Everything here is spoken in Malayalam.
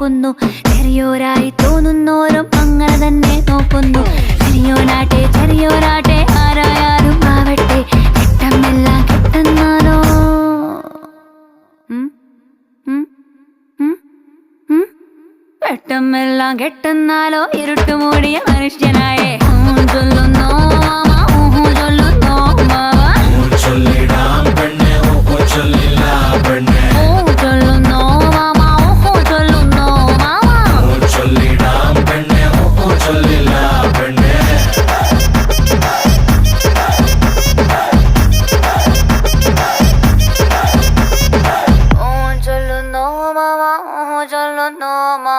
നോക്കുന്നു. ചെറിയോരായി തോന്നുന്നോരും അങ്ങനെ തന്നെ നോക്കുന്നു. ചെറിയോനാട്ടെ ചെറിയോനാട്ടെ ആരായാലും ആവട്ടെ, കെട്ടമെല്ലാം കെട്ടെന്നാലോ. വെട്ടമെല്ലാം കെട്ടെന്നാലോ ഇരുട്ടുമൂടിയ മനുഷ്യനായേ ചൊല്ലുന്നോ.